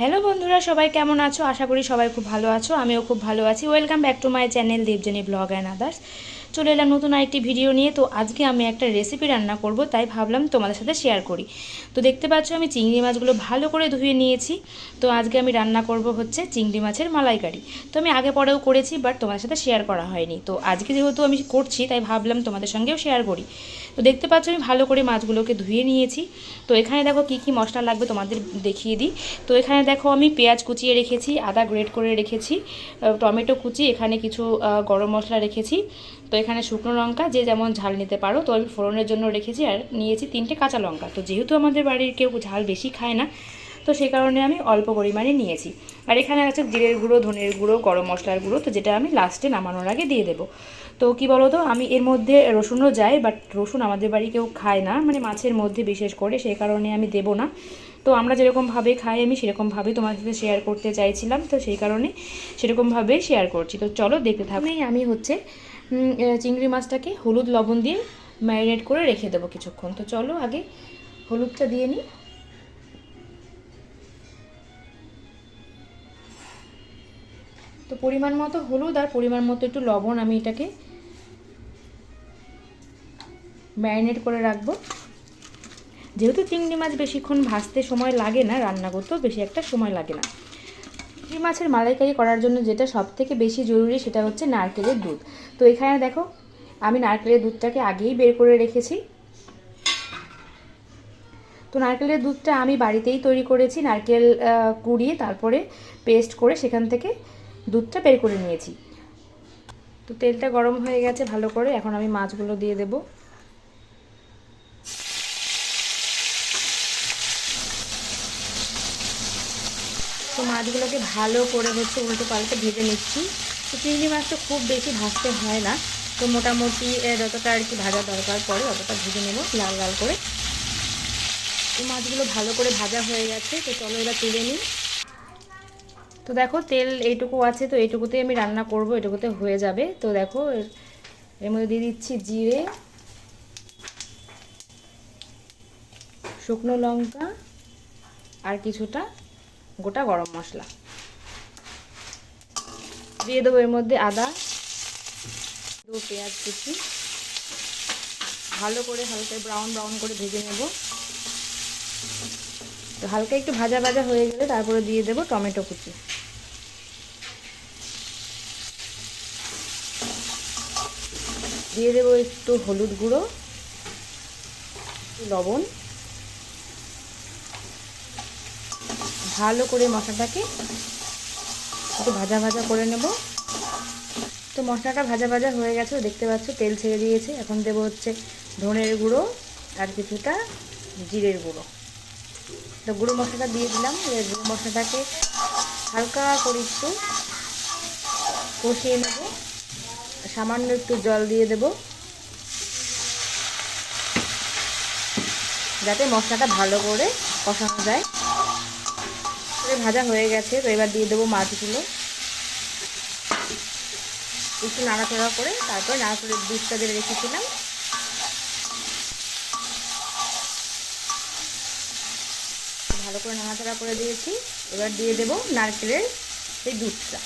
Hello বন্ধুরা, সবাই কেমন আছো? আশা করি সবাই খুব ভালো আছো। আমিও খুব ভালো আছি। Welcome back to my channel Debjani blog and others. চলে এলাম নতুন আরেকটি ভিডিও নিয়ে। তো আজকে আমি একটা রেসিপি রান্না করব, তাই ভাবলাম তোমাদের সাথে শেয়ার করি। তো দেখতে পাচ্ছ আমি চিংড়ি মাছগুলো ভালো করে ধুয়ে নিয়েছি। তো আজকে আমি রান্না করব হচ্ছে চিংড়ি মাছের মালাইকারি। তো আমি আগে পরেও করেছি, বাট তোমাদের সাথে শেয়ার করা হয়নি। তো আজকে যেহেতু আমি করছি, তাই ভাবলাম তোমাদের সঙ্গেও শেয়ার করি। তো দেখতে পাচ্ছ আমি ভালো করে মাছগুলোকে ধুয়ে নিয়েছি। তো এখানে দেখো কি কি মশলা লাগবে তোমাদের দেখিয়ে দিই। তো এখানে দেখো আমি পেঁয়াজ কুচিয়ে রেখেছি, আদা গ্রেট করে রেখেছি, টমেটো কুচি, এখানে কিছু গরম মশলা রেখেছি। তো এখানে শুকনো লঙ্কা যে যেমন ঝাল নিতে পারো, তো আমি ফোড়নের জন্য রেখেছি। আর নিয়েছি 3টে কাঁচা লঙ্কা। তো যেহেতু আমাদের বাড়ির কেউ ঝাল বেশি খায় না, তো সেই কারণে আমি অল্প পরিমাণে নিয়েছি। আর এখানে আছে জিরের গুঁড়ো, ধনের গুঁড়ো, গরম মশলার গুঁড়ো, তো যেটা আমি লাস্টে নামানোর আগে দিয়ে দেবো। তো কি বলো তো, আমি এর মধ্যে রসুনও যায়, বাট রসুন আমাদের বাড়ি কেউ খায় না, মানে মাছের মধ্যে বিশেষ করে, সেই কারণে আমি দেবো না। তো আমরা যেরকমভাবে খাই আমি সেরকমভাবেই তোমার সাথে শেয়ার করতে চাইছিলাম, তো সেই কারণে সেরকমভাবেই শেয়ার করছি। তো চলো দেখতে থাকো। আমি হচ্ছে চিংড়ি মাছটাকে হলুদ লবণ দিয়ে ম্যারিনেট করে রেখে দেবো কিছুক্ষণ। তো চলো আগে হলুদটা দিয়ে নিই। তো পরিমাণ মতো হলুদ আর পরিমাণ মতো একটু লবণ আমি এটাকে ম্যারিনেট করে রাখবো। যেহেতু চিংড়ি মাছ বেশিক্ষণ ভাজতে সময় লাগে না, রান্না করতেও বেশি একটা সময় লাগে না। চিংড়ি মাছের মালাইকারি করার জন্য যেটা সবথেকে বেশি জরুরি সেটা হচ্ছে নারকেলের দুধ। তো এখানে দেখো আমি নারকেলের দুধটাকে আগেই বের করে রেখেছি। তো নারকেলের দুধটা আমি বাড়িতেই তৈরি করেছি, নারকেল কুড়িয়ে তারপরে পেস্ট করে সেখান থেকে দুধটা বের করে নিয়েছি। তো তেলটা গরম হয়ে গেছে ভালো করে, এখন আমি মাছগুলো দিয়ে দেবো। তো মাছগুলোকে ভালো করে হচ্ছে উল্টো পাল্টে ভেজে নিচ্ছি। তো চিংড়ি মাছ তো খুব বেশি ভাজতে হয় না, তো মোটামুটি যতটা আর কি ভাজা দরকার পড়ে ততটা ভেজে নেব লাল লাল করে। তো মাছগুলো ভালো করে ভাজা হয়ে গেছে, তো চলো এবার তুলে নিই। তো দেখো তেল এইটুকু আছে, তো এইটুকুতে আমি রান্না করব, এটুকুতে হয়ে যাবে। তো দেখো এর মধ্যে দিয়ে দিচ্ছি জিরে, শুকনো লঙ্কা আর কিছুটা গোটা গরম মশলা দিয়ে দেবো। এর মধ্যে আদা, দেবো পেঁয়াজ কুচি, ভালো করে হালকা ব্রাউন ব্রাউন করে ভেজে নেব। তো হালকা একটু ভাজা ভাজা হয়ে গেলে তারপরে দিয়ে দেবো টমেটো কুচি, দিয়ে দেবো একটু হলুদ গুঁড়ো, লবণ। ভালো করে মশলাটাকে একটু ভাজা ভাজা করে নেব। তো মশলাটা ভাজা ভাজা হয়ে গেছে, দেখতে পাচ্ছ তেল ছেড়ে দিয়েছে। এখন দেবো হচ্ছে ধনের গুঁড়ো আর কিছুটা জিরের গুঁড়ো। তো গুঁড়ো মশলাটা দিয়ে দিলাম। গুঁড়ো মশলাটাকে হালকা করে একটু কষিয়ে নেব, সামান্য একটু জল দিয়ে দেব যাতে মশলাটা ভালো করে কষানো যায়। ভাজা হয়ে গেছে, তো এবার দিয়ে দেবো মাছগুলো, একটু নাড়াচাড়া করে তারপর নারকেলের দুধটা দিয়ে রেখেছিলাম ভালো করে নাড়াচাড়া করে দিয়েছি। এবার দিয়ে দেবো নারকেলের এই দুধটা।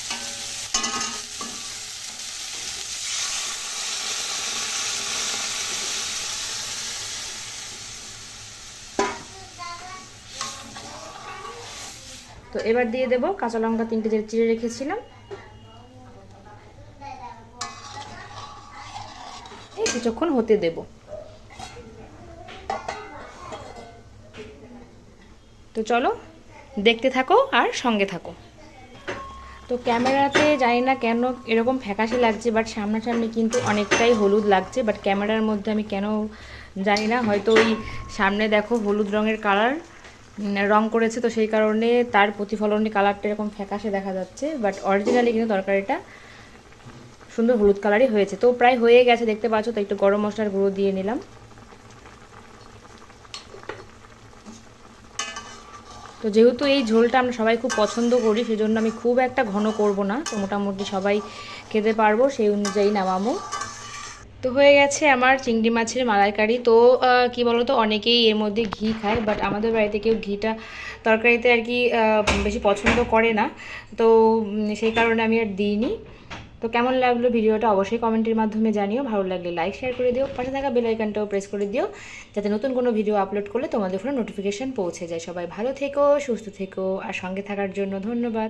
তো এবার দিয়ে দেবো কাঁচা লঙ্কা 3টে যে চিড়ে রেখেছিলাম, এই কিছুক্ষণ হতে দেব। তো চলো দেখতে থাকো আর সঙ্গে থাকো। তো ক্যামেরাতে জানি না কেন এরকম ফ্যাকাশে লাগছে, বাট সামনাসামনি কিন্তু অনেকটাই হলুদ লাগছে। বাট ক্যামেরার মধ্যে আমি কেন জানি না, হয়তো ওই সামনে দেখো হলুদ রঙের কালার রং করেছে, তো সেই কারণে তার প্রতিফলনে কালারটা এরকম ফ্যাকাশে দেখা যাচ্ছে। বাট অরিজিনালি কিন্তু তরকারিটা সুন্দর হলুদ কালারই হয়েছে। তো প্রায় হয়ে গেছে দেখতে পাচ্ছ। তো একটু গরম মশলার গুঁড়ো দিয়ে নিলাম। তো যেহেতু এই ঝোলটা আমরা সবাই খুব পছন্দ করি, সেজন্য আমি খুব একটা ঘন করব না, তো মোটামুটি সবাই খেতে পারবো সেই অনুযায়ী নামাবো। তো হয়ে গেছে আমার চিংড়ি মাছের মালাইকারি। তো কি বলো তো, অনেকেই এর মধ্যে ঘি খায়, বাট আমাদের বাড়িতে কেউ ঘিটা তরকারিতে আর কি বেশি পছন্দ করে না, তো সেই কারণে আমি আর দিইনি। তো কেমন লাগলো ভিডিওটা অবশ্যই কমেন্টের মাধ্যমে জানিও, ভালো লাগলে লাইক শেয়ার করে দিও, পাশে থাকা বেল আইকনটাও প্রেস করে দিও, যাতে নতুন কোনো ভিডিও আপলোড করলে তোমাদের ফোনে নোটিফিকেশান পৌঁছে যায়। সবাই ভালো থেকো, সুস্থ থেকো, আর সঙ্গে থাকার জন্য ধন্যবাদ।